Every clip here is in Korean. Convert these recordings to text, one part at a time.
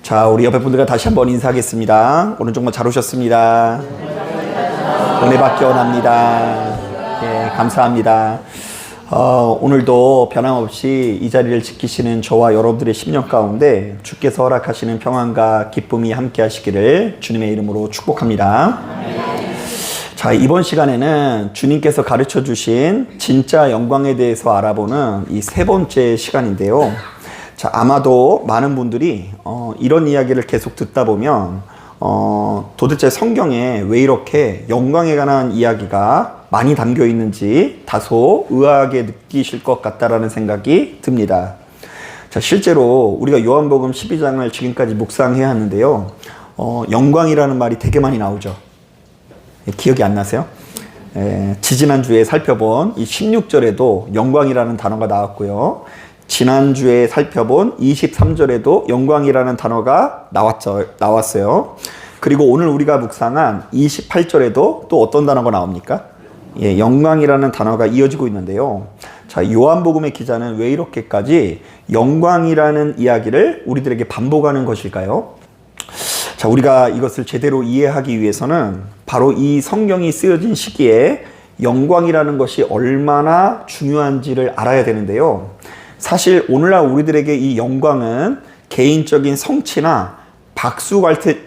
자, 우리 옆에 분들과 다시 한번 인사하겠습니다. 오늘 정말 잘 오셨습니다. 은혜 받기 원합니다. 예, 감사합니다. 오늘도 변함없이 이 자리를 지키시는 저와 여러분들의 심령 가운데 주께서 허락하시는 평안과 기쁨이 함께 하시기를 주님의 이름으로 축복합니다. 자, 이번 시간에는 주님께서 가르쳐 주신 진짜 영광에 대해서 알아보는 이 세 번째 시간인데요. 자, 아마도 많은 분들이 이런 이야기를 계속 듣다 보면 도대체 성경에 왜 이렇게 영광에 관한 이야기가 많이 담겨 있는지 다소 의아하게 느끼실 것 같다라는 생각이 듭니다. 자, 실제로 우리가 요한복음 12장을 지금까지 묵상해야 하는데요. 영광이라는 말이 되게 많이 나오죠. 기억이 안 나세요? 지지난주에 살펴본 이 16절에도 영광이라는 단어가 나왔고요. 지난주에 살펴본 23절에도 영광이라는 단어가 나왔어요. 그리고 오늘 우리가 묵상한 28절에도 또 어떤 단어가 나옵니까? 예, 영광이라는 단어가 이어지고 있는데요. 자, 요한복음의 기자는 왜 이렇게까지 영광이라는 이야기를 우리들에게 반복하는 것일까요? 자, 우리가 이것을 제대로 이해하기 위해서는 바로 이 성경이 쓰여진 시기에 영광이라는 것이 얼마나 중요한지를 알아야 되는데요. 사실 오늘날 우리들에게 이 영광은 개인적인 성취나 박수갈채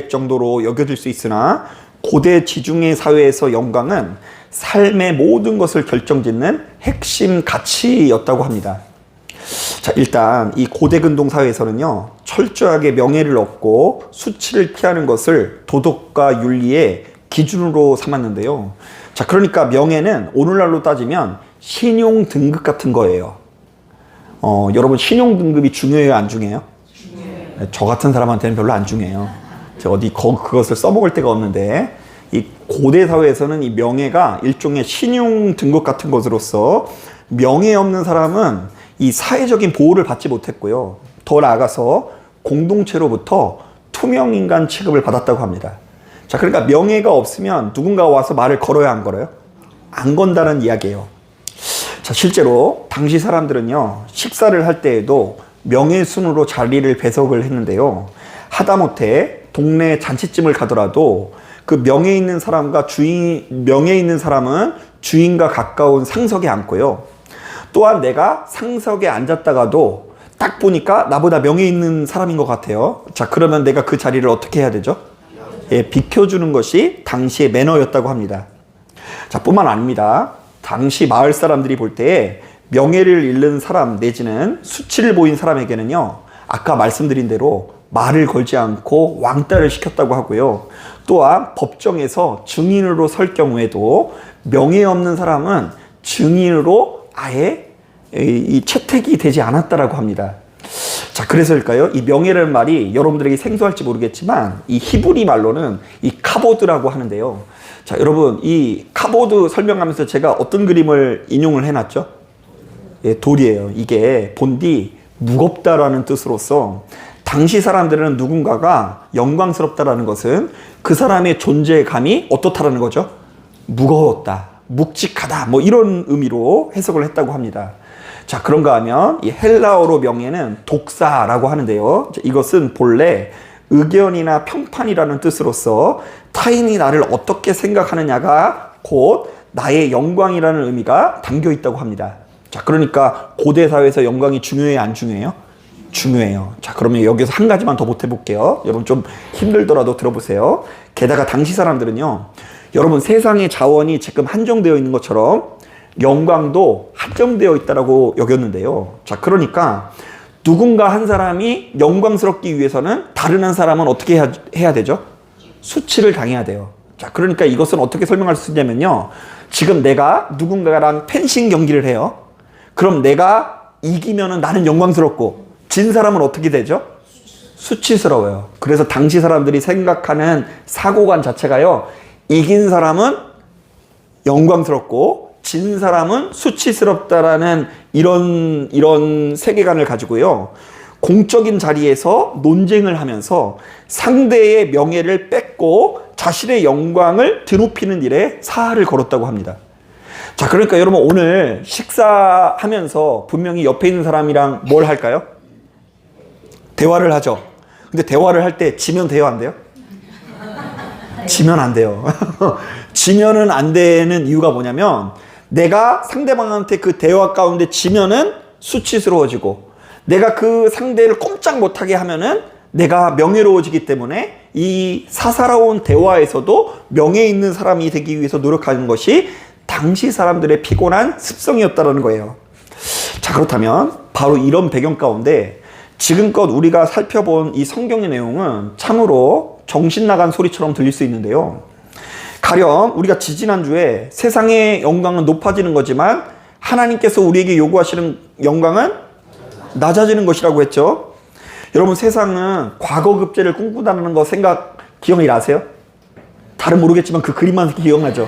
정도로 여겨질 수 있으나 고대 지중해 사회에서 영광은 삶의 모든 것을 결정짓는 핵심 가치였다고 합니다. 자, 일단 이 고대 근동 사회에서는요, 철저하게 명예를 얻고 수치를 피하는 것을 도덕과 윤리의 기준으로 삼았는데요. 자, 그러니까 명예는 오늘날로 따지면 신용 등급 같은 거예요. 여러분, 신용 등급이 중요해요, 안 중요해요? 중요해요. 저 같은 사람한테는 별로 안 중요해요. 제가 어디 그것을 써먹을 데가 없는데, 이 고대 사회에서는 이 명예가 일종의 신용 등급 같은 것으로서 명예 없는 사람은 이 사회적인 보호를 받지 못했고요. 더 나아가서 공동체로부터 투명인간 취급을 받았다고 합니다. 자, 그러니까 명예가 없으면 누군가 와서 말을 걸어야 안 걸어요? 안 건다는 이야기예요. 자, 실제로 당시 사람들은요, 식사를 할 때에도 명예순으로 자리를 배석을 했는데요. 하다못해 동네 잔치집을 가더라도 그 명예 있는 사람은 주인과 가까운 상석에 앉고요. 또한 내가 상석에 앉았다가도 딱 보니까 나보다 명예 있는 사람인 것 같아요. 자, 그러면 내가 그 자리를 어떻게 해야 되죠? 예, 비켜주는 것이 당시의 매너였다고 합니다. 자, 뿐만 아닙니다. 당시 마을 사람들이 볼 때에 명예를 잃는 사람 내지는 수치를 보인 사람에게는요, 아까 말씀드린 대로 말을 걸지 않고 왕따를 시켰다고 하고요. 또한 법정에서 증인으로 설 경우에도 명예 없는 사람은 증인으로 아예 이 채택이 되지 않았다라고 합니다. 자, 그래서일까요? 이 명예라는 말이 여러분들에게 생소할지 모르겠지만 이 히브리 말로는 이 카보드라고 하는데요. 자, 여러분, 이 카보드 설명하면서 제가 어떤 그림을 인용을 해놨죠? 예, 돌이에요. 이게 본디 무겁다라는 뜻으로서 당시 사람들은 누군가가 영광스럽다라는 것은 그 사람의 존재감이 어떻다라는 거죠? 무거웠다, 묵직하다, 뭐 이런 의미로 해석을 했다고 합니다. 자, 그런가 하면 이 헬라어로 명예는 독사라고 하는데요. 이것은 본래 의견이나 평판이라는 뜻으로서 타인이 나를 어떻게 생각하느냐가 곧 나의 영광이라는 의미가 담겨 있다고 합니다. 자, 그러니까 고대 사회에서 영광이 중요해요, 안 중요해요? 중요해요. 자, 그러면 여기서 한 가지만 더 보태볼게요. 여러분 좀 힘들더라도 들어보세요. 게다가 당시 사람들은요, 여러분 세상의 자원이 지금 한정되어 있는 것처럼 영광도 한정되어 있다라고 여겼는데요. 자, 그러니까 누군가 한 사람이 영광스럽기 위해서는 다른 한 사람은 어떻게 해야 되죠? 수치를 당해야 돼요. 자, 그러니까 이것은 어떻게 설명할 수 있냐면요. 지금 내가 누군가랑 펜싱 경기를 해요. 그럼 내가 이기면은 나는 영광스럽고 진 사람은 어떻게 되죠? 수치스러워요. 그래서 당시 사람들이 생각하는 사고관 자체가요, 이긴 사람은 영광스럽고 진 사람은 수치스럽다라는 이런 세계관을 가지고요, 공적인 자리에서 논쟁을 하면서 상대의 명예를 뺏고 자신의 영광을 드높이는 일에 사활을 걸었다고 합니다. 자, 그러니까 여러분 오늘 식사하면서 분명히 옆에 있는 사람이랑 뭘 할까요? 대화를 하죠. 근데 대화를 할 때 지면 돼요, 안 돼요? 지면 안 돼요. 지면은 안 되는 이유가 뭐냐면 내가 상대방한테 그 대화 가운데 지면은 수치스러워지고 내가 그 상대를 꼼짝 못하게 하면은 내가 명예로워지기 때문에 이 사사로운 대화에서도 명예 있는 사람이 되기 위해서 노력하는 것이 당시 사람들의 피곤한 습성이었다는 거예요. 자, 그렇다면 바로 이런 배경 가운데 지금껏 우리가 살펴본 이 성경의 내용은 참으로 정신 나간 소리처럼 들릴 수 있는데요. 가령 우리가 지지난주에 세상의 영광은 높아지는 거지만 하나님께서 우리에게 요구하시는 영광은 낮아지는 것이라고 했죠. 여러분, 세상은 과거 급제를 꿈꾼다는 거 기억이 나세요? 잘은 모르겠지만 그 그림만 기억나죠.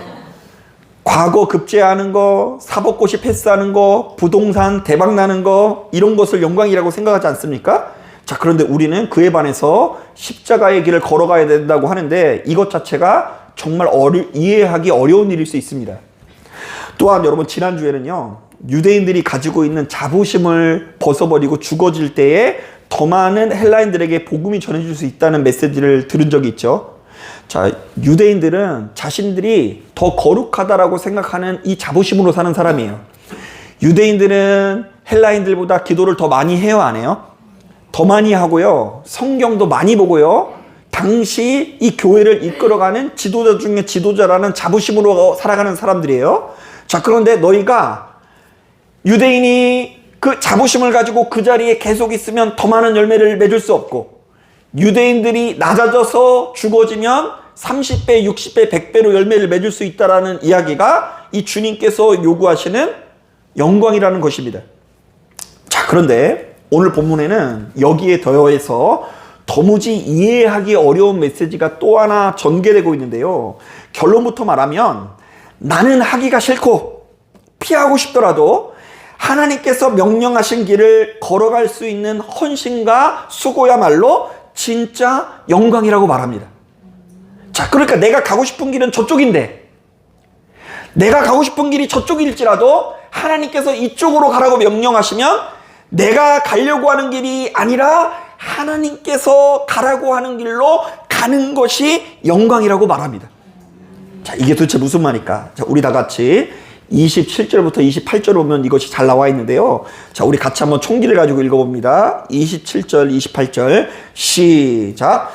과거 급제하는 거, 사법고시 패스하는 거, 부동산 대박나는 거, 이런 것을 영광이라고 생각하지 않습니까? 자, 그런데 우리는 그에 반해서 십자가의 길을 걸어가야 된다고 하는데 이것 자체가 정말 이해하기 어려운 일일 수 있습니다. 또한 여러분, 지난주에는요, 유대인들이 가지고 있는 자부심을 벗어버리고 죽어질 때에 더 많은 헬라인들에게 복음이 전해질 수 있다는 메시지를 들은 적이 있죠. 자, 유대인들은 자신들이 더 거룩하다라고 생각하는 이 자부심으로 사는 사람이에요. 유대인들은 헬라인들보다 기도를 더 많이 해요, 안 해요? 더 많이 하고요. 성경도 많이 보고요. 당시 이 교회를 이끌어가는 지도자 중에 지도자라는 자부심으로 살아가는 사람들이에요. 자, 그런데 너희가 유대인이 그 자부심을 가지고 그 자리에 계속 있으면 더 많은 열매를 맺을 수 없고, 유대인들이 낮아져서 죽어지면 30배, 60배, 100배로 열매를 맺을 수 있다는 이야기가 이 주님께서 요구하시는 영광이라는 것입니다. 자, 그런데 오늘 본문에는 여기에 더해서 도무지 이해하기 어려운 메시지가 또 하나 전개되고 있는데요. 결론부터 말하면 나는 하기가 싫고 피하고 싶더라도 하나님께서 명령하신 길을 걸어갈 수 있는 헌신과 수고야말로 진짜 영광이라고 말합니다. 자, 그러니까 내가 가고 싶은 길은 저쪽인데, 내가 가고 싶은 길이 저쪽일지라도 하나님께서 이쪽으로 가라고 명령하시면 내가 가려고 하는 길이 아니라 하나님께서 가라고 하는 길로 가는 것이 영광이라고 말합니다. 자, 이게 도대체 무슨 말일까? 자, 우리 다 같이 27절부터 28절 보면 이것이 잘 나와 있는데요. 자, 우리 같이 한번 총기를 가지고 읽어봅니다. 27절, 28절 시작.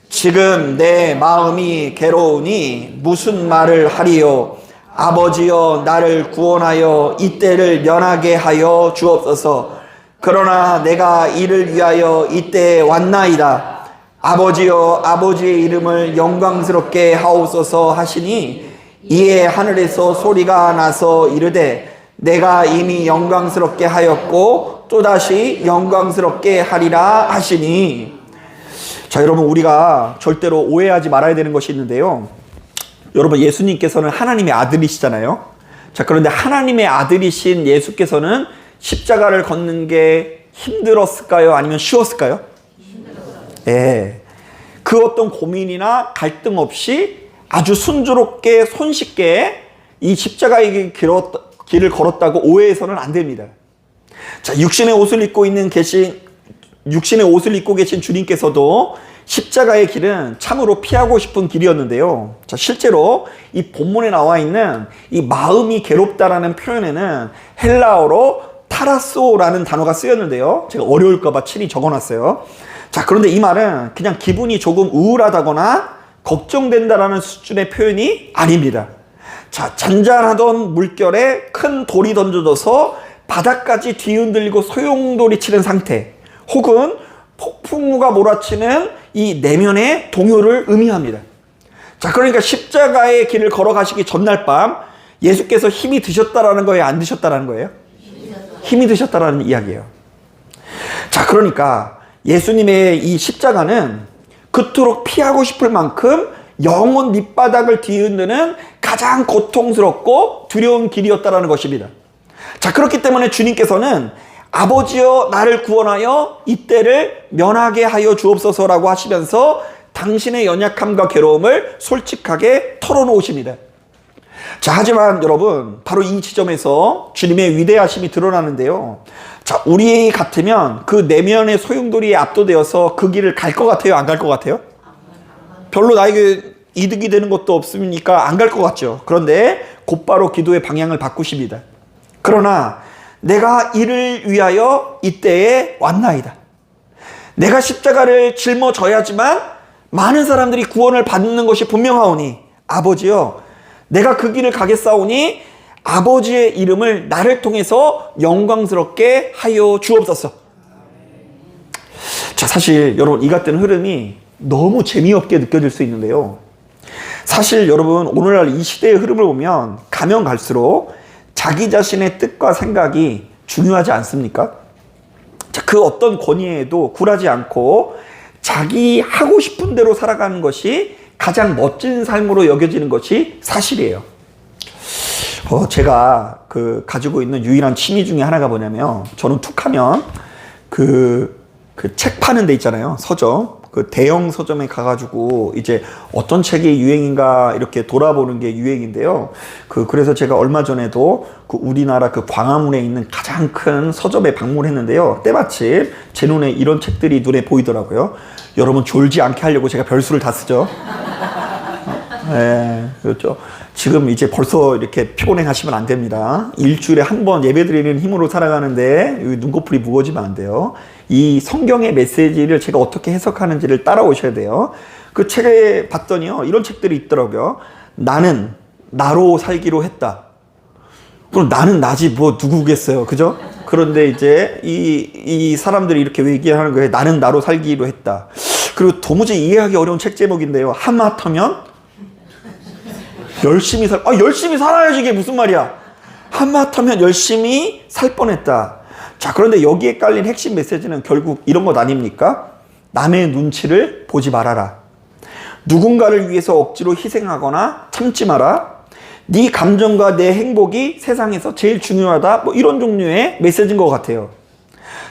지금 내 마음이 괴로우니 무슨 말을 하리요? 아버지여, 나를 구원하여 이때를 면하게 하여 주옵소서. 그러나 내가 이를 위하여 이때에 왔나이다. 아버지여, 아버지의 이름을 영광스럽게 하옵소서 하시니 이에 하늘에서 소리가 나서 이르되 내가 이미 영광스럽게 하였고 또다시 영광스럽게 하리라 하시니. 자, 여러분, 우리가 절대로 오해하지 말아야 되는 것이 있는데요. 여러분, 예수님께서는 하나님의 아들이시잖아요. 자, 그런데 하나님의 아들이신 예수께서는 십자가를 걷는 게 힘들었을까요? 아니면 쉬웠을까요? 예. 그 어떤 고민이나 갈등 없이 아주 순조롭게 손쉽게 이 십자가의 길을 걸었다고 오해해서는 안 됩니다. 자, 육신의 옷을 입고 계신 주님께서도 십자가의 길은 참으로 피하고 싶은 길이었는데요. 자, 실제로 이 본문에 나와 있는 이 마음이 괴롭다라는 표현에는 헬라어로 타라소라는 단어가 쓰였는데요. 제가 어려울까봐 친히 적어놨어요. 자, 그런데 이 말은 그냥 기분이 조금 우울하다거나 걱정된다라는 수준의 표현이 아닙니다. 자, 잔잔하던 물결에 큰 돌이 던져져서 바닥까지 뒤흔들리고 소용돌이 치는 상태, 혹은 폭풍우가 몰아치는 이 내면의 동요를 의미합니다. 자, 그러니까 십자가의 길을 걸어가시기 전날 밤 예수께서 힘이 드셨다라는 거예요? 안 드셨다라는 거예요? 힘이 드셨다라는 이야기예요. 자, 그러니까 예수님의 이 십자가는 그토록 피하고 싶을 만큼 영혼 밑바닥을 뒤흔드는 가장 고통스럽고 두려운 길이었다라는 것입니다. 자, 그렇기 때문에 주님께서는 아버지여, 나를 구원하여 이때를 면하게 하여 주옵소서라고 하시면서 당신의 연약함과 괴로움을 솔직하게 털어놓으십니다. 자, 하지만 여러분, 바로 이 지점에서 주님의 위대하심이 드러나는데요. 자, 우리 같으면 그 내면의 소용돌이에 압도되어서 그 길을 갈 것 같아요? 안 갈 것 같아요? 별로 나에게 이득이 되는 것도 없으니까 안 갈 것 같죠. 그런데 곧바로 기도의 방향을 바꾸십니다. 그러나 내가 이를 위하여 이때에 왔나이다. 내가 십자가를 짊어져야지만 많은 사람들이 구원을 받는 것이 분명하오니 아버지여, 내가 그 길을 가겠사오니 아버지의 이름을 나를 통해서 영광스럽게 하여 주옵소서. 자, 사실 여러분 이 같은 흐름이 너무 재미없게 느껴질 수 있는데요. 사실 여러분 오늘날 이 시대의 흐름을 보면 가면 갈수록 자기 자신의 뜻과 생각이 중요하지 않습니까? 자, 그 어떤 권위에도 굴하지 않고 자기 하고 싶은 대로 살아가는 것이 가장 멋진 삶으로 여겨지는 것이 사실이에요. 제가 가지고 있는 유일한 취미 중에 하나가 뭐냐면, 저는 툭하면 그 책 파는 데 있잖아요. 서점. 그 대형 서점에 가가지고 이제 어떤 책이 유행인가 이렇게 돌아보는 게 유행인데요. 그래서 제가 얼마 전에도 우리나라 광화문에 있는 가장 큰 서점에 방문했는데요. 때마침 제 눈에 이런 책들이 눈에 보이더라고요. 여러분 졸지 않게 하려고 제가 별수를 다 쓰죠. 네, 그렇죠. 지금 이제 벌써 이렇게 피곤해하시면 안 됩니다. 일주일에 한 번 예배드리는 힘으로 살아가는데 눈꺼풀이 무거워지면 안 돼요. 이 성경의 메시지를 제가 어떻게 해석하는지를 따라오셔야 돼요. 그 책에 봤더니요, 이런 책들이 있더라고요. 나는 나로 살기로 했다. 그럼 나는 나지 뭐 누구겠어요, 그죠? 그런데 이제 이 사람들이 이렇게 얘기하는 거예요. 나는 나로 살기로 했다. 그리고 도무지 이해하기 어려운 책 제목인데요. 하마터면 열심히 열심히 살아야지, 이게 무슨 말이야. 하마터면 열심히 살 뻔했다. 자, 그런데 여기에 깔린 핵심 메시지는 결국 이런 것 아닙니까? 남의 눈치를 보지 말아라. 누군가를 위해서 억지로 희생하거나 참지 마라. 네 감정과 내 행복이 세상에서 제일 중요하다. 뭐 이런 종류의 메시지인 것 같아요.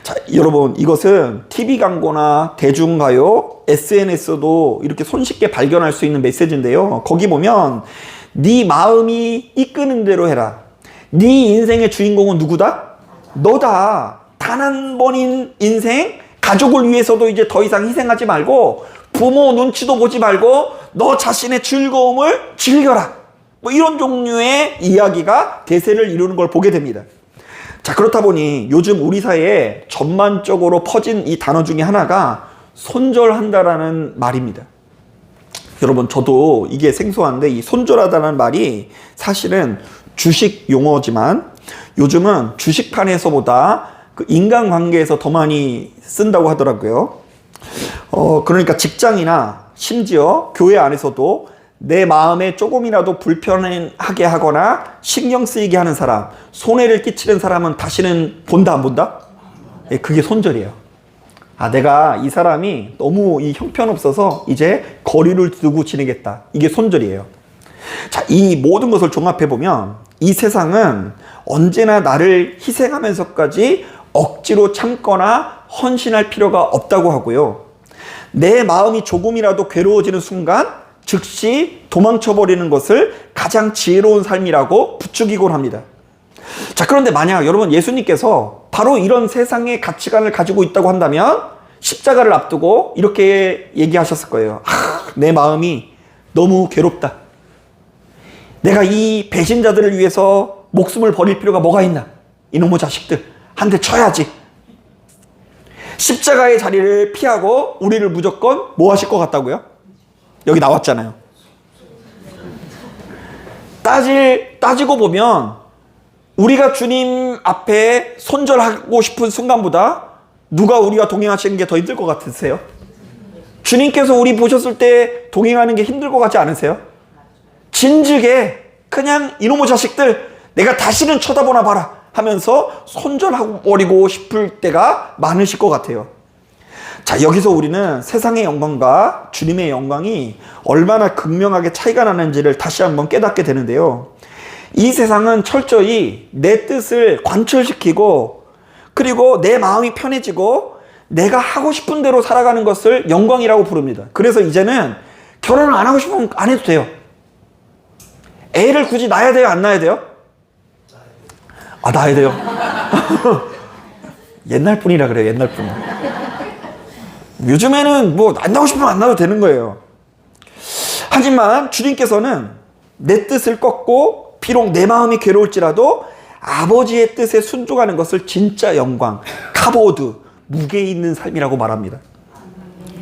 자, 여러분 이것은 TV 광고나 대중가요, SNS도 이렇게 손쉽게 발견할 수 있는 메시지인데요. 거기 보면 네 마음이 이끄는 대로 해라. 네 인생의 주인공은 누구다? 너다. 단 한 번인 인생, 가족을 위해서도 이제 더 이상 희생하지 말고 부모 눈치도 보지 말고 너 자신의 즐거움을 즐겨라. 뭐 이런 종류의 이야기가 대세를 이루는 걸 보게 됩니다. 자, 그렇다 보니 요즘 우리 사회에 전반적으로 퍼진 이 단어 중에 하나가 손절한다라는 말입니다. 여러분 저도 이게 생소한데, 이 손절하다는 말이 사실은 주식 용어지만 요즘은 주식판에서보다 인간관계에서 더 많이 쓴다고 하더라고요. 그러니까 직장이나 심지어 교회 안에서도 내 마음에 조금이라도 불편하게 하거나 신경 쓰이게 하는 사람, 손해를 끼치는 사람은 다시는 본다 안 본다? 예, 그게 손절이에요. 내가 이 사람이 너무 형편없어서 이제 거리를 두고 지내겠다. 이게 손절이에요. 자, 이 모든 것을 종합해보면 이 세상은 언제나 나를 희생하면서까지 억지로 참거나 헌신할 필요가 없다고 하고요. 내 마음이 조금이라도 괴로워지는 순간 즉시 도망쳐버리는 것을 가장 지혜로운 삶이라고 부추기곤 합니다. 자, 그런데 만약 여러분 예수님께서 바로 이런 세상의 가치관을 가지고 있다고 한다면 십자가를 앞두고 이렇게 얘기하셨을 거예요. 내 마음이 너무 괴롭다. 내가 이 배신자들을 위해서 목숨을 버릴 필요가 뭐가 있나? 이놈의 자식들 한 대 쳐야지. 십자가의 자리를 피하고 우리를 무조건 뭐 하실 것 같다고요? 여기 나왔잖아요. 따지고 보면 우리가 주님 앞에 손절하고 싶은 순간보다 누가 우리와 동행하시는 게 더 힘들 것 같으세요? 주님께서 우리 보셨을 때 동행하는 게 힘들 것 같지 않으세요? 진즉에 그냥 이놈의 자식들 내가 다시는 쳐다보나 봐라 하면서 손절하고 버리고 싶을 때가 많으실 것 같아요. 자, 여기서 우리는 세상의 영광과 주님의 영광이 얼마나 극명하게 차이가 나는지를 다시 한번 깨닫게 되는데요. 이 세상은 철저히 내 뜻을 관철시키고 그리고 내 마음이 편해지고 내가 하고 싶은 대로 살아가는 것을 영광이라고 부릅니다. 그래서 이제는 결혼을 안 하고 싶으면 안 해도 돼요. 애를 굳이 낳아야 돼요? 안 낳아야 돼요? 낳아야 돼요. 옛날 분이라 그래요. 옛날 분. 요즘에는 뭐 안 나고 싶으면 안 나도 되는 거예요. 하지만 주님께서는 내 뜻을 꺾고 비록 내 마음이 괴로울지라도 아버지의 뜻에 순종하는 것을 진짜 영광, 카보드, 무게 있는 삶이라고 말합니다.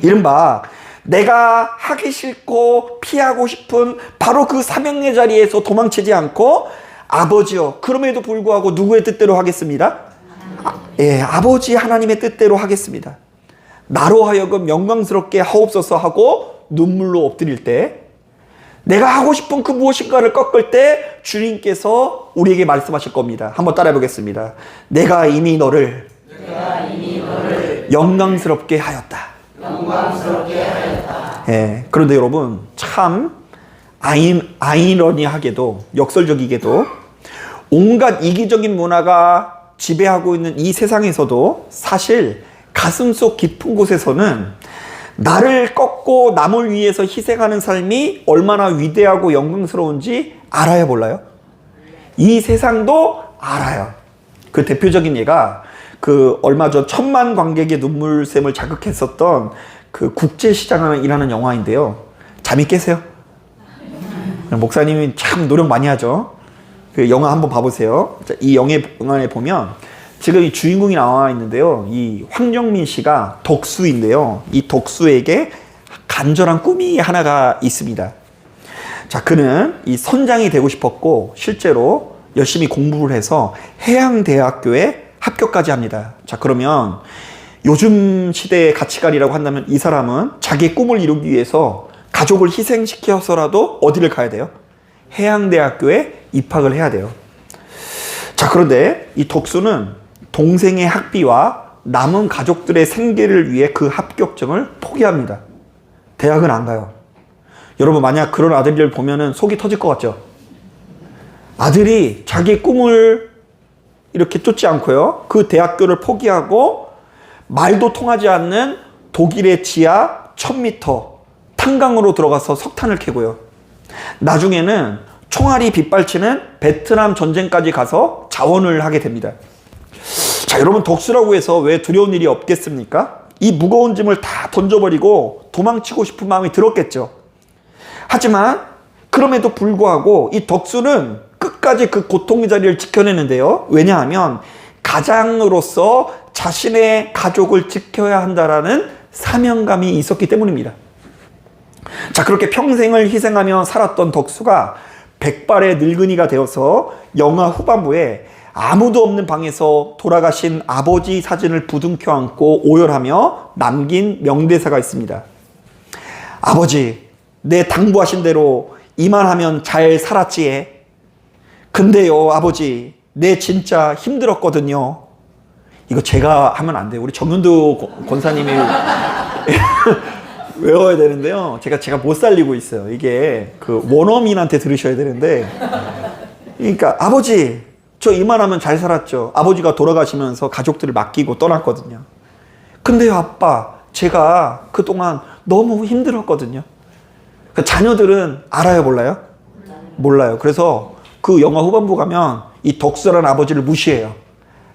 이른바 내가 하기 싫고 피하고 싶은 바로 그 사명의 자리에서 도망치지 않고 아버지여 그럼에도 불구하고 누구의 뜻대로 하겠습니다? 아버지 하나님의 뜻대로 하겠습니다. 나로 하여금 영광스럽게 하옵소서 하고 눈물로 엎드릴 때 내가 하고 싶은 그 무엇인가를 꺾을 때 주님께서 우리에게 말씀하실 겁니다. 한번 따라해 보겠습니다. 내가 이미 너를 영광스럽게 하였다. 그런데 여러분 참 아이러니하게도 역설적이게도 온갖 이기적인 문화가 지배하고 있는 이 세상에서도 사실 가슴속 깊은 곳에서는 나를 꺾고 남을 위해서 희생하는 삶이 얼마나 위대하고 영광스러운지 알아요, 몰라요? 이 세상도 알아요. 그 대표적인 예가 그 얼마 전 1000만 관객의 눈물샘을 자극했었던 그 국제시장이라는 영화인데요. 잠이 깨세요? 목사님이 참 노력 많이 하죠. 그 영화 한번 봐보세요. 이 영화에 보면 지금 이 주인공이 나와 있는데요. 이 황정민 씨가 덕수인데요. 이 덕수에게 간절한 꿈이 하나가 있습니다. 자, 그는 이 선장이 되고 싶었고 실제로 열심히 공부를 해서 해양대학교에 합격까지 합니다. 자, 그러면 요즘 시대의 가치관이라고 한다면 이 사람은 자기의 꿈을 이루기 위해서 가족을 희생시켜서라도 어디를 가야 돼요? 해양대학교에 입학을 해야 돼요. 자, 그런데 이 덕수는 동생의 학비와 남은 가족들의 생계를 위해 그 합격증을 포기합니다. 대학은 안 가요. 여러분 만약 그런 아들을 보면은 속이 터질 것 같죠? 아들이 자기의 꿈을 이렇게 쫓지 않고요. 그 대학교를 포기하고 말도 통하지 않는 독일의 지하 1000m 탄광으로 들어가서 석탄을 캐고요. 나중에는 총알이 빗발치는 베트남 전쟁까지 가서 자원을 하게 됩니다. 자, 여러분 덕수라고 해서 왜 두려운 일이 없겠습니까? 이 무거운 짐을 다 던져버리고 도망치고 싶은 마음이 들었겠죠. 하지만 그럼에도 불구하고 이 덕수는 끝까지 그 고통의 자리를 지켜내는데요. 왜냐하면 가장으로서 자신의 가족을 지켜야 한다라는 사명감이 있었기 때문입니다. 자, 그렇게 평생을 희생하며 살았던 덕수가 백발의 늙은이가 되어서 영화 후반부에 아무도 없는 방에서 돌아가신 아버지 사진을 부둥켜 안고 오열하며 남긴 명대사가 있습니다. 아버지, 내 당부하신 대로 이만하면 잘 살았지에. 근데요, 아버지, 내 진짜 힘들었거든요. 이거 제가 하면 안 돼요. 우리 정윤도 권사님이 외워야 되는데요. 제가 못 살리고 있어요. 이게 그 원어민한테 들으셔야 되는데. 그러니까 아버지, 저 이만하면 잘 살았죠. 아버지가 돌아가시면서 가족들을 맡기고 떠났거든요. 근데요, 아빠, 제가 그동안 너무 힘들었거든요. 그 자녀들은 알아요, 몰라요? 몰라요. 그래서 그 영화 후반부 가면 이 덕수라는 아버지를 무시해요.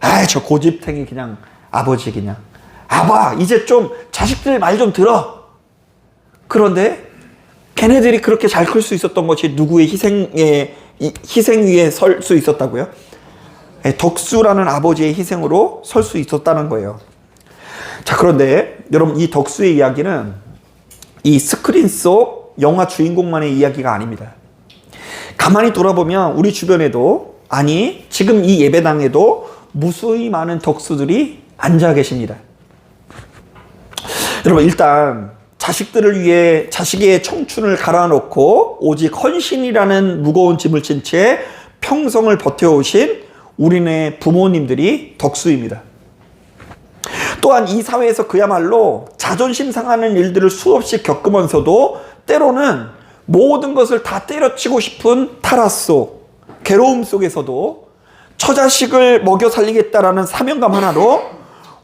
아, 저 고집탱이 그냥 아버지 그냥. 아빠, 이제 좀 자식들 말 좀 들어. 그런데 걔네들이 그렇게 잘 클 수 있었던 것이 누구의 희생 위에 설 수 있었다고요? 덕수라는 아버지의 희생으로 설 수 있었다는 거예요. 자, 그런데 여러분 이 덕수의 이야기는 이 스크린 속 영화 주인공만의 이야기가 아닙니다. 가만히 돌아보면 우리 주변에도, 아니 지금 이 예배당에도 무수히 많은 덕수들이 앉아 계십니다. 여러분 일단 자식들을 위해 자식의 청춘을 갈아놓고 오직 헌신이라는 무거운 짐을 진 채 평생을 버텨오신 우리네 부모님들이 덕수입니다. 또한 이 사회에서 그야말로 자존심 상하는 일들을 수없이 겪으면서도 때로는 모든 것을 다 때려치고 싶은 타라 속, 괴로움 속에서도 처자식을 먹여 살리겠다라는 사명감 하나로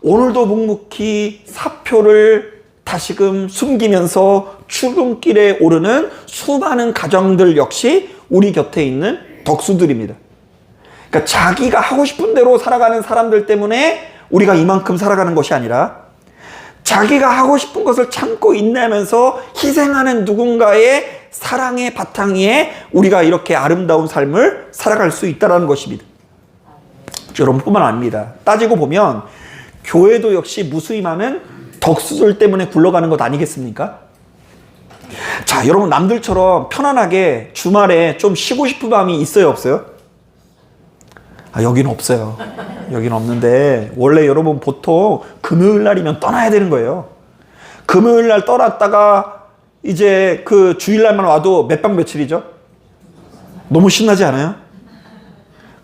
오늘도 묵묵히 사표를 다시금 숨기면서 출근길에 오르는 수많은 가정들 역시 우리 곁에 있는 덕수들입니다. 그러니까 자기가 하고 싶은 대로 살아가는 사람들 때문에 우리가 이만큼 살아가는 것이 아니라 자기가 하고 싶은 것을 참고 인내하면서 희생하는 누군가의 사랑의 바탕 위에 우리가 이렇게 아름다운 삶을 살아갈 수 있다는 것입니다. 여러분뿐만 아닙니다. 따지고 보면 교회도 역시 무수히 많은 덕수들 때문에 굴러가는 것 아니겠습니까? 자, 여러분 남들처럼 편안하게 주말에 좀 쉬고 싶은 마음이 있어요, 없어요? 여기는 없어요. 여기는 없는데 원래 여러분 보통 금요일 날이면 떠나야 되는 거예요. 금요일 날 떠났다가 이제 그 주일날만 와도 몇 박 며칠이죠? 너무 신나지 않아요?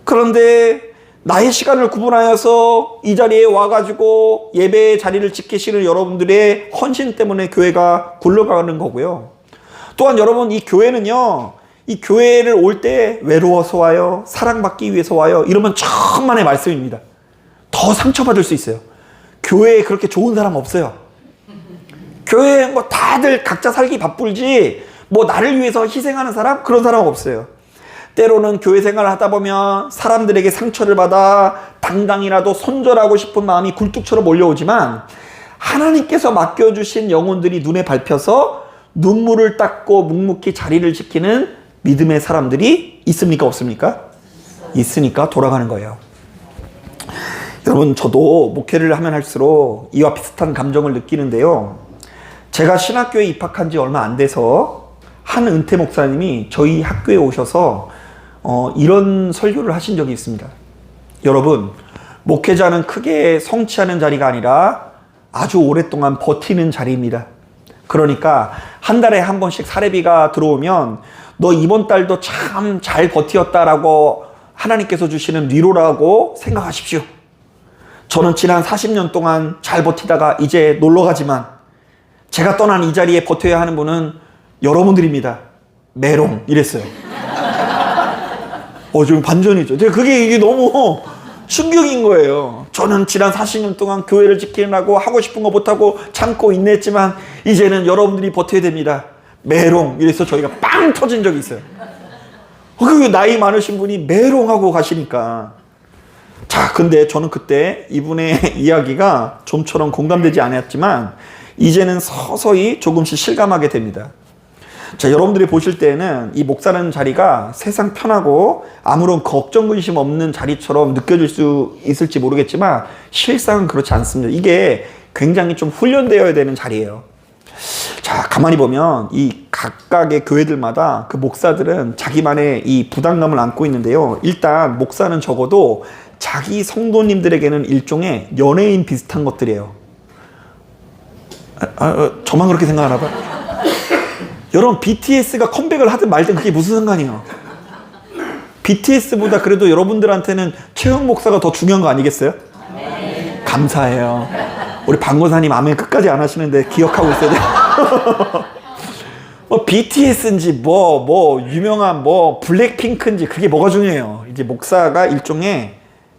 그런데 나의 시간을 구분하여서 이 자리에 와가지고 예배의 자리를 지키시는 여러분들의 헌신 때문에 교회가 굴러가는 거고요. 또한 여러분 이 교회는요, 이 교회를 올 때 외로워서 와요, 사랑받기 위해서 와요, 이러면 천만의 말씀입니다. 더 상처받을 수 있어요. 교회에 그렇게 좋은 사람 없어요. 교회에 뭐 다들 각자 살기 바쁠지 뭐 나를 위해서 희생하는 사람, 그런 사람 없어요. 때로는 교회 생활을 하다 보면 사람들에게 상처를 받아 당당이라도 손절하고 싶은 마음이 굴뚝처럼 몰려오지만 하나님께서 맡겨주신 영혼들이 눈에 밟혀서 눈물을 닦고 묵묵히 자리를 지키는 믿음의 사람들이 있습니까, 없습니까? 있으니까 돌아가는 거예요. 여러분, 저도 목회를 하면 할수록 이와 비슷한 감정을 느끼는데요. 제가 신학교에 입학한 지 얼마 안 돼서 한 은퇴 목사님이 저희 학교에 오셔서 이런 설교를 하신 적이 있습니다. 여러분, 목회자는 크게 성취하는 자리가 아니라 아주 오랫동안 버티는 자리입니다. 그러니까 한 달에 한 번씩 사례비가 들어오면 너 이번 달도 참 잘 버티었다라고 하나님께서 주시는 위로라고 생각하십시오. 저는 지난 40년 동안 잘 버티다가 이제 놀러 가지만 제가 떠난 이 자리에 버텨야 하는 분은 여러분들입니다. 메롱 이랬어요. 지금 반전이죠. 그게 이게 너무 충격인 거예요. 저는 지난 40년 동안 교회를 지키려고 하고 싶은 거 못하고 참고 인내했지만 이제는 여러분들이 버텨야 됩니다. 메롱 이래서 저희가 빵 터진 적이 있어요. 그 나이 많으신 분이 메롱하고 가시니까. 자, 근데 저는 그때 이분의 이야기가 좀처럼 공감되지 않았지만 이제는 서서히 조금씩 실감하게 됩니다. 자, 여러분들이 보실 때는 이 목사라는 자리가 세상 편하고 아무런 걱정 근심 없는 자리처럼 느껴질 수 있을지 모르겠지만 실상은 그렇지 않습니다. 이게 굉장히 좀 훈련되어야 되는 자리예요. 자, 가만히 보면 이 각각의 교회들마다 그 목사들은 자기만의 이 부담감을 안고 있는데요. 일단 목사는 적어도 자기 성도님들에게는 일종의 연예인 비슷한 것들이에요. 저만 그렇게 생각하나 봐요. 여러분, BTS가 컴백을 하든 말든 그게 무슨 상관이에요? BTS보다 그래도 여러분들한테는 최흥 목사가 더 중요한 거 아니겠어요? 네. 감사해요. 우리 방고사님 아멘 끝까지 안 하시는데 기억하고 있어야 돼요. BTS인지 유명한 블랙핑크인지 그게 뭐가 중요해요. 이제 목사가 일종의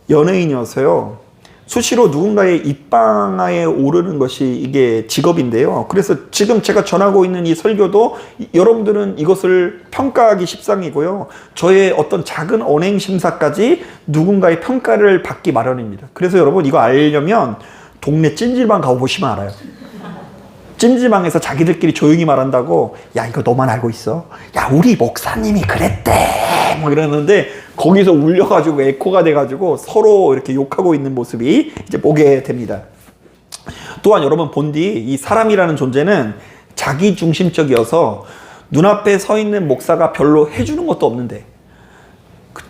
연예인이어서요. 수시로 누군가의 입방아에 오르는 것이 이게 직업인데요. 그래서 지금 제가 전하고 있는 이 설교도 여러분들은 이것을 평가하기 십상이고요. 저의 어떤 작은 언행 심사까지 누군가의 평가를 받기 마련입니다. 그래서 여러분 이거 알려면 동네 찜질방 가보시면 알아요. 찜질방에서 자기들끼리 조용히 말한다고, 야 이거 너만 알고 있어? 야 우리 목사님이 그랬대 뭐 이러는데 거기서 울려가지고 에코가 돼가지고 서로 이렇게 욕하고 있는 모습이 이제 보게 됩니다. 또한 여러분 본디 이 사람이라는 존재는 자기중심적이어서 눈앞에 서 있는 목사가 별로 해주는 것도 없는데,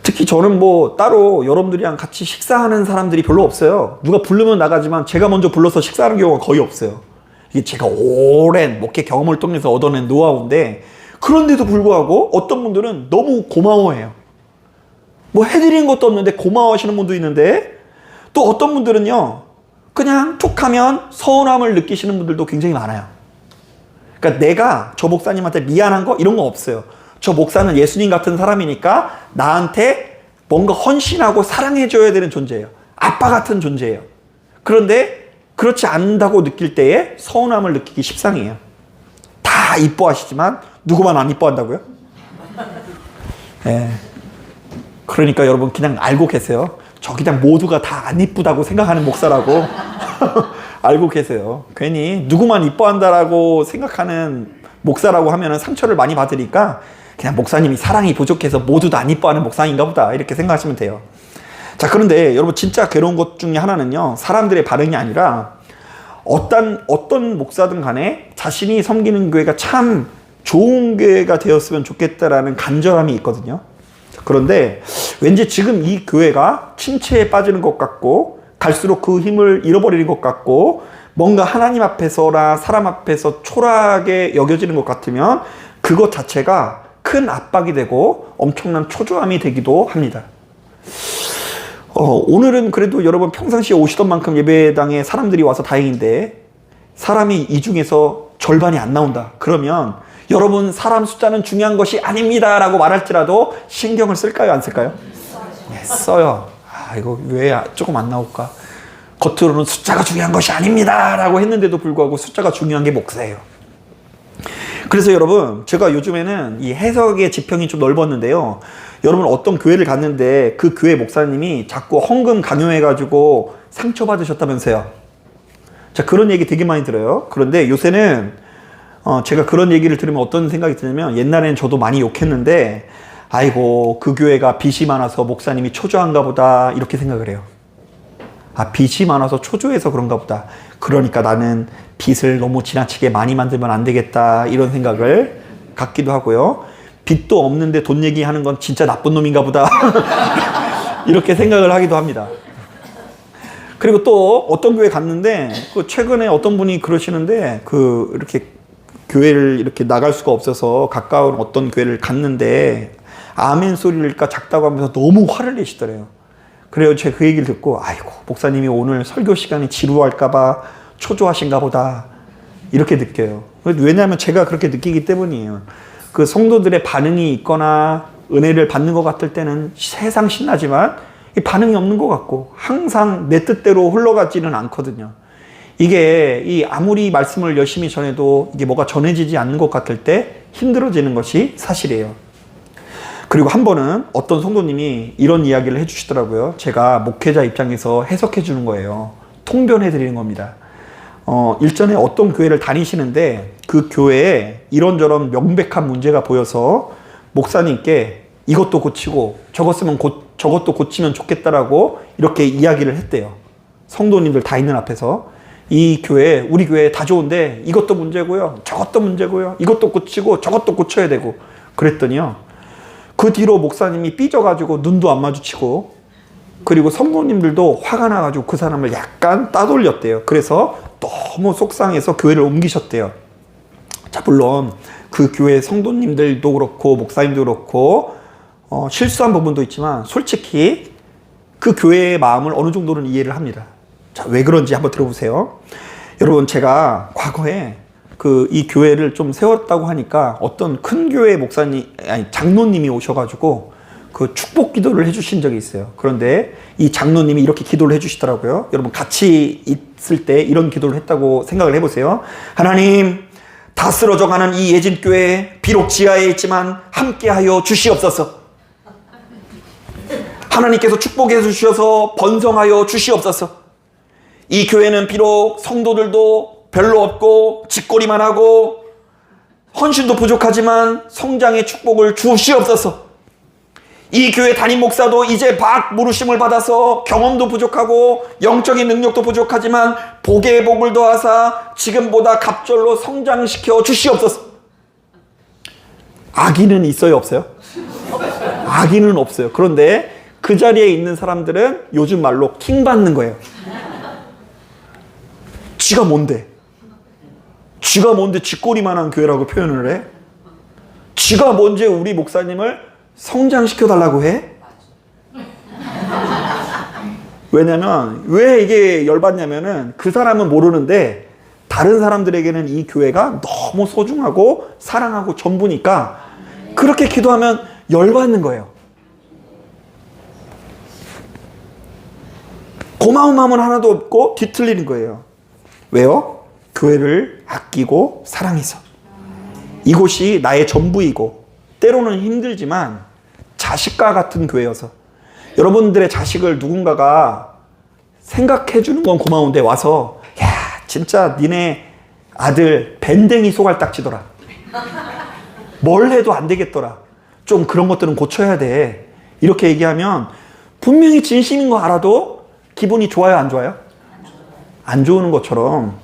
특히 저는 따로 여러분들이랑 같이 식사하는 사람들이 별로 없어요. 누가 부르면 나가지만 제가 먼저 불러서 식사하는 경우가 거의 없어요. 이게 제가 오랜 목회 경험을 통해서 얻어낸 노하우인데, 그런데도 불구하고 어떤 분들은 너무 고마워해요. 해드리는 것도 없는데 고마워하시는 분도 있는데, 또 어떤 분들은요 그냥 툭하면 서운함을 느끼시는 분들도 굉장히 많아요. 그러니까 내가 저 목사님한테 미안한 거 이런 거 없어요. 저 목사는 예수님 같은 사람이니까 나한테 뭔가 헌신하고 사랑해줘야 되는 존재예요. 아빠 같은 존재예요. 그런데 그렇지 않다고 느낄 때에 서운함을 느끼기 십상이에요. 다 이뻐하시지만 누구만 안 이뻐한다고요? 네. 그러니까 여러분 그냥 알고 계세요. 저 그냥 모두가 다 안 이쁘다고 생각하는 목사라고 알고 계세요. 괜히 누구만 이뻐한다라고 생각하는 목사라고 하면 상처를 많이 받으니까 그냥 목사님이 사랑이 부족해서 모두 다 안 이뻐하는 목사인가 보다 이렇게 생각하시면 돼요. 자, 그런데 여러분 진짜 괴로운 것 중에 하나는요, 사람들의 반응이 아니라 어떤 목사든 간에 자신이 섬기는 교회가 참 좋은 교회가 되었으면 좋겠다라는 간절함이 있거든요. 그런데 왠지 지금 이 교회가 침체에 빠지는 것 같고 갈수록 그 힘을 잃어버리는 것 같고 뭔가 하나님 앞에서나 사람 앞에서 초라하게 여겨지는 것 같으면 그것 자체가 큰 압박이 되고 엄청난 초조함이 되기도 합니다. 오늘은 그래도 여러분 평상시에 오시던 만큼 예배당에 사람들이 와서 다행인데 사람이 이 중에서 절반이 안 나온다. 그러면 여러분 사람 숫자는 중요한 것이 아닙니다 라고 말할지라도 신경을 쓸까요? 안 쓸까요? 네, 써요. 이거 왜 조금 안 나올까? 겉으로는 숫자가 중요한 것이 아닙니다 라고 했는데도 불구하고 숫자가 중요한 게 목사예요. 그래서 여러분 제가 요즘에는 이 해석의 지평이 좀 넓었는데요. 여러분 어떤 교회를 갔는데 그 교회 목사님이 자꾸 헌금 강요해가지고 상처받으셨다면서요. 자, 그런 얘기 되게 많이 들어요. 그런데 요새는 제가 그런 얘기를 들으면 어떤 생각이 드냐면 옛날에는 저도 많이 욕했는데 아이고 그 교회가 빚이 많아서 목사님이 초조한가 보다 이렇게 생각을 해요. 빚이 많아서 초조해서 그런가 보다. 그러니까 나는 빚을 너무 지나치게 많이 만들면 안 되겠다 이런 생각을 갖기도 하고요. 빚도 없는데 돈 얘기하는 건 진짜 나쁜 놈인가 보다 이렇게 생각을 하기도 합니다. 그리고 또 어떤 교회 갔는데 최근에 어떤 분이 그러시는데 이렇게 교회를 이렇게 나갈 수가 없어서 가까운 어떤 교회를 갔는데 아멘 소리가 작다고 하면서 너무 화를 내시더래요. 그래요. 제가 그 얘기를 듣고 아이고 목사님이 오늘 설교 시간이 지루할까봐 초조하신가 보다 이렇게 느껴요. 왜냐하면 제가 그렇게 느끼기 때문이에요. 그 성도들의 반응이 있거나 은혜를 받는 것 같을 때는 세상 신나지만 반응이 없는 것 같고 항상 내 뜻대로 흘러가지는 않거든요. 이게 아무리 말씀을 열심히 전해도 이게 뭐가 전해지지 않는 것 같을 때 힘들어지는 것이 사실이에요. 그리고 한 번은 어떤 성도님이 이런 이야기를 해주시더라고요. 제가 목회자 입장에서 해석해 주는 거예요. 통변해 드리는 겁니다. 일전에 어떤 교회를 다니시는데 그 교회에 이런저런 명백한 문제가 보여서 목사님께 이것도 고치고 저것도 고치면 좋겠다라고 이렇게 이야기를 했대요. 성도님들 다 있는 앞에서. 우리 교회 다 좋은데 이것도 문제고요. 저것도 문제고요. 이것도 고치고 저것도 고쳐야 되고 그랬더니요. 그 뒤로 목사님이 삐져가지고 눈도 안 마주치고 그리고 성도님들도 화가 나가지고 그 사람을 약간 따돌렸대요. 그래서 너무 속상해서 교회를 옮기셨대요. 자, 물론 그 교회 성도님들도 그렇고 목사님도 그렇고 실수한 부분도 있지만 솔직히 그 교회의 마음을 어느 정도는 이해를 합니다. 자, 왜 그런지 한번 들어보세요. 여러분 제가 과거에 이 교회를 좀 세웠다고 하니까 어떤 큰 교회 장로님이 오셔가지고 그 축복 기도를 해주신 적이 있어요. 그런데 이 장로님이 이렇게 기도를 해주시더라고요. 여러분 같이 있을 때 이런 기도를 했다고 생각을 해보세요. 하나님, 다 쓰러져가는 이 예진교회 비록 지하에 있지만 함께하여 주시옵소서. 하나님께서 축복해 주셔서 번성하여 주시옵소서. 이 교회는 비록 성도들도 별로 없고 짓거리만 하고 헌신도 부족하지만 성장의 축복을 주시옵소서. 이 교회 담임 목사도 이제 부르심을 받아서 경험도 부족하고 영적인 능력도 부족하지만 복의 복을 더하사 지금보다 갑절로 성장시켜 주시옵소서. 악의는 있어요, 없어요? 악의는 없어요. 그런데 그 자리에 있는 사람들은 요즘 말로 킹 받는 거예요. 지가 뭔데 쥐꼬리만한 교회라고 표현을 해? 지가 뭔지 우리 목사님을 성장시켜달라고 해? 왜냐면 왜 이게 열받냐면은 그 사람은 모르는데 다른 사람들에게는 이 교회가 너무 소중하고 사랑하고 전부니까 그렇게 기도하면 열받는 거예요. 고마운 마음은 하나도 없고 뒤틀리는 거예요. 왜요? 교회를 아끼고 사랑해서. 이곳이 나의 전부이고 때로는 힘들지만 자식과 같은 교회여서 여러분들의 자식을 누군가가 생각해 주는 건 고마운데 와서 야 진짜 니네 아들 밴댕이 소갈딱지더라. 뭘 해도 안 되겠더라. 좀 그런 것들은 고쳐야 돼. 이렇게 얘기하면 분명히 진심인 거 알아도 기분이 좋아요, 안 좋아요? 안 좋은 것처럼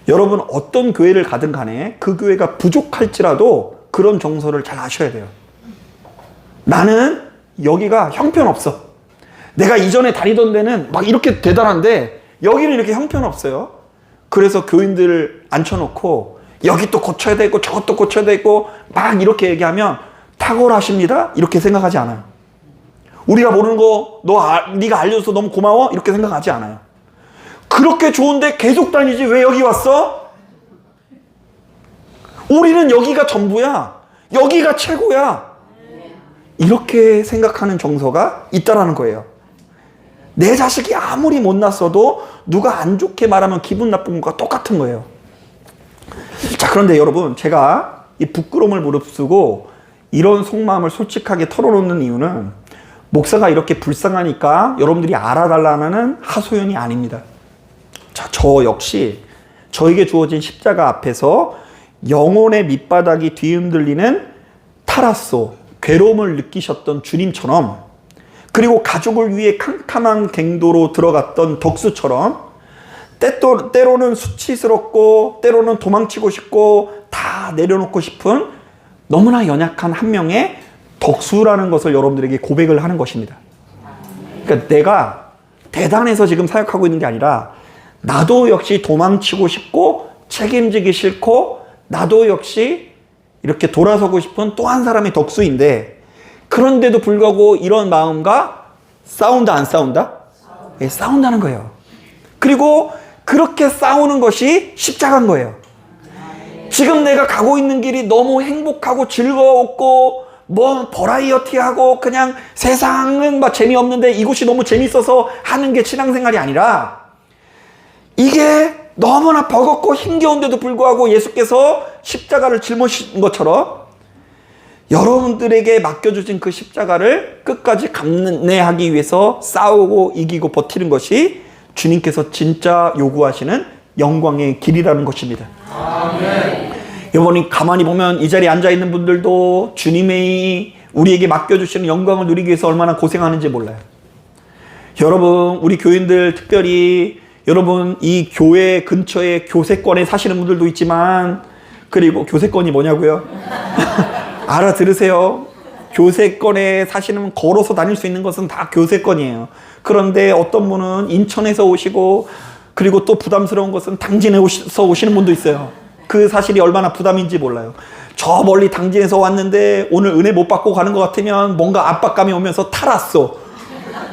여러분 어떤 교회를 가든 간에 그 교회가 부족할지라도 그런 정서를 잘 아셔야 돼요. 나는 여기가 형편없어. 내가 이전에 다니던 데는 막 이렇게 대단한데 여기는 이렇게 형편없어요. 그래서 교인들을 앉혀놓고 여기 또 고쳐야 되고 저것도 고쳐야 되고 막 이렇게 얘기하면 탁월하십니다 이렇게 생각하지 않아요. 우리가 모르는 거 네가 알려줘서 너무 고마워 이렇게 생각하지 않아요. 그렇게 좋은데 계속 다니지 왜 여기 왔어? 우리는 여기가 전부야. 여기가 최고야. 이렇게 생각하는 정서가 있다라는 거예요. 내 자식이 아무리 못났어도 누가 안 좋게 말하면 기분 나쁜 것과 똑같은 거예요. 자, 그런데 여러분, 제가 이 부끄러움을 무릅쓰고 이런 속마음을 솔직하게 털어놓는 이유는 목사가 이렇게 불쌍하니까 여러분들이 알아달라는 하소연이 아닙니다. 자, 저 역시 저에게 주어진 십자가 앞에서 영혼의 밑바닥이 뒤흔들리는 타라소, 괴로움을 느끼셨던 주님처럼, 그리고 가족을 위해 캄캄한 갱도로 들어갔던 덕수처럼 때로는 수치스럽고 때로는 도망치고 싶고 다 내려놓고 싶은 너무나 연약한 한 명의 덕수라는 것을 여러분들에게 고백을 하는 것입니다. 그러니까 내가 대단해서 지금 사역하고 있는 게 아니라 나도 역시 도망치고 싶고 책임지기 싫고 나도 역시 이렇게 돌아서고 싶은 또 한 사람의 덕수인데, 그런데도 불구하고 이런 마음과 싸운다 안 싸운다? 예, 싸운다는 거예요. 그리고 그렇게 싸우는 것이 십자가인 거예요. 지금 내가 가고 있는 길이 너무 행복하고 즐거웠고 뭐 버라이어티하고 그냥 세상은 막 재미없는데 이곳이 너무 재밌어서 하는 게 신앙생활이 아니라, 이게 너무나 버겁고 힘겨운데도 불구하고 예수께서 십자가를 짊어진 것처럼 여러분들에게 맡겨주신 그 십자가를 끝까지 감내하기 위해서 싸우고 이기고 버티는 것이 주님께서 진짜 요구하시는 영광의 길이라는 것입니다. 아멘. 여러분이 가만히 보면 이 자리에 앉아있는 분들도 주님의 우리에게 맡겨주시는 영광을 누리기 위해서 얼마나 고생하는지 몰라요. 여러분, 우리 교인들 특별히 여러분 이 교회 근처에 교세권에 사시는 분들도 있지만, 그리고 교세권이 뭐냐고요? 알아들으세요. 교세권에 사시는, 걸어서 다닐 수 있는 것은 다 교세권이에요. 그런데 어떤 분은 인천에서 오시고, 그리고 또 부담스러운 것은 당진에서 오시는 분도 있어요. 그 사실이 얼마나 부담인지 몰라요. 저 멀리 당진에서 왔는데 오늘 은혜 못 받고 가는 것 같으면 뭔가 압박감이 오면서 탈았어.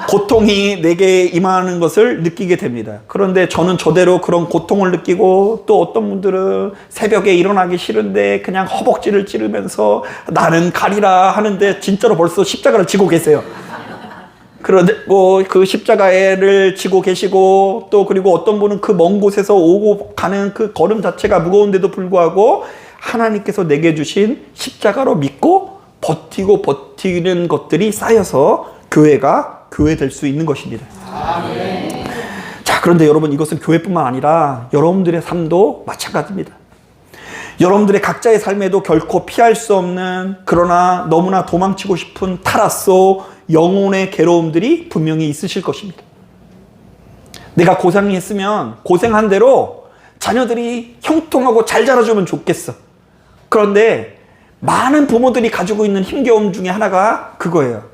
고통이 내게 임하는 것을 느끼게 됩니다. 그런데 저는 저대로 그런 고통을 느끼고, 또 어떤 분들은 새벽에 일어나기 싫은데 그냥 허벅지를 찌르면서 나는 가리라 하는데 진짜로 벌써 십자가를 지고 계세요. 그런데 뭐 그 십자가를 지고 계시고, 또 그리고 어떤 분은 그 먼 곳에서 오고 가는 그 걸음 자체가 무거운데도 불구하고 하나님께서 내게 주신 십자가로 믿고 버티는 것들이 쌓여서 교회가 교회 될 수 있는 것입니다. 아멘. 자, 그런데 여러분, 이것은 교회뿐만 아니라 여러분들의 삶도 마찬가지입니다. 여러분들의 각자의 삶에도 결코 피할 수 없는, 그러나 너무나 도망치고 싶은 타라소 영혼의 괴로움들이 분명히 있으실 것입니다. 내가 고생했으면 고생한 대로 자녀들이 형통하고 잘 자라주면 좋겠어. 그런데 많은 부모들이 가지고 있는 힘겨움 중에 하나가 그거예요.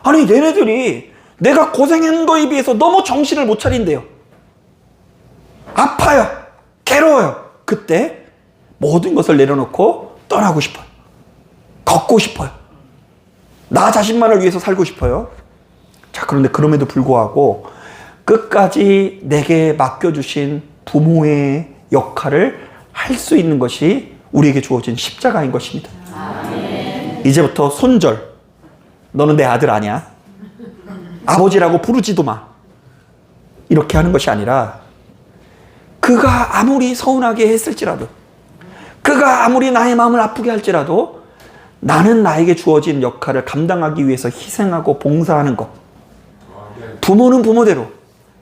아니, 얘네들이 내가 고생한 거에 비해서 너무 정신을 못 차린대요. 아파요. 괴로워요. 그때 모든 것을 내려놓고 떠나고 싶어요. 걷고 싶어요. 나 자신만을 위해서 살고 싶어요. 자, 그런데 그럼에도 불구하고 끝까지 내게 맡겨주신 부모의 역할을 할 수 있는 것이 우리에게 주어진 십자가인 것입니다. 아멘. 이제부터 손절. 너는 내 아들 아니야. 아버지라고 부르지도 마. 이렇게 하는 것이 아니라, 그가 아무리 서운하게 했을지라도, 그가 아무리 나의 마음을 아프게 할지라도 나는 나에게 주어진 역할을 감당하기 위해서 희생하고 봉사하는 것, 부모는 부모대로,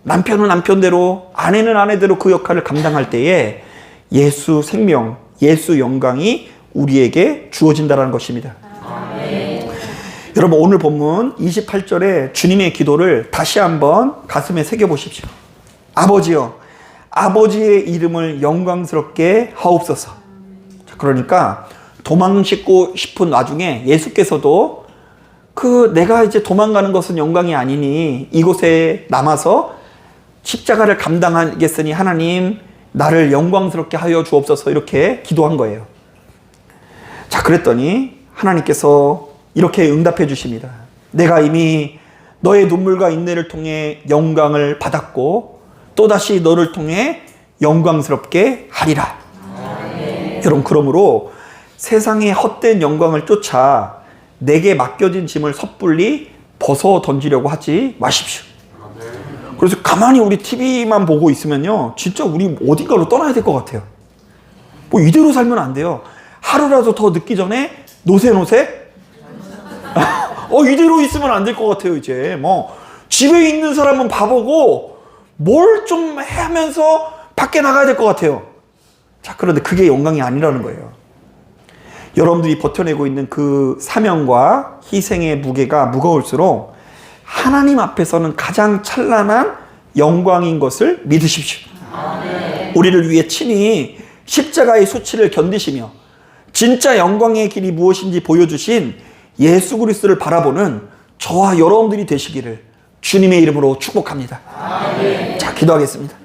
남편은 남편대로, 아내는 아내대로 그 역할을 감당할 때에 예수 생명, 예수 영광이 우리에게 주어진다는 것입니다. 여러분, 오늘 본문 28절에 주님의 기도를 다시 한번 가슴에 새겨보십시오. 아버지여, 아버지의 이름을 영광스럽게 하옵소서. 그러니까 도망치고 싶은 와중에 예수께서도 내가 이제 도망가는 것은 영광이 아니니 이곳에 남아서 십자가를 감당하겠으니 하나님 나를 영광스럽게 하여 주옵소서, 이렇게 기도한 거예요. 자, 그랬더니 하나님께서 이렇게 응답해 주십니다. 내가 이미 너의 눈물과 인내를 통해 영광을 받았고 또다시 너를 통해 영광스럽게 하리라. 여러분, 그러므로 세상의 헛된 영광을 쫓아 내게 맡겨진 짐을 섣불리 벗어 던지려고 하지 마십시오. 그래서 가만히 우리 TV만 보고 있으면요, 진짜 우리 어딘가로 떠나야 될 것 같아요. 뭐 이대로 살면 안 돼요. 하루라도 더 늦기 전에 노세 이대로 있으면 안 될 것 같아요. 이제 뭐 집에 있는 사람은 바보고 뭘 좀 하면서 밖에 나가야 될 것 같아요. 자, 그런데 그게 영광이 아니라는 거예요. 여러분들이 버텨내고 있는 그 사명과 희생의 무게가 무거울수록 하나님 앞에서는 가장 찬란한 영광인 것을 믿으십시오. 우리를 위해 친히 십자가의 수치를 견디시며 진짜 영광의 길이 무엇인지 보여주신 예수 그리스도를 바라보는 저와 여러분들이 되시기를 주님의 이름으로 축복합니다. 자, 기도하겠습니다.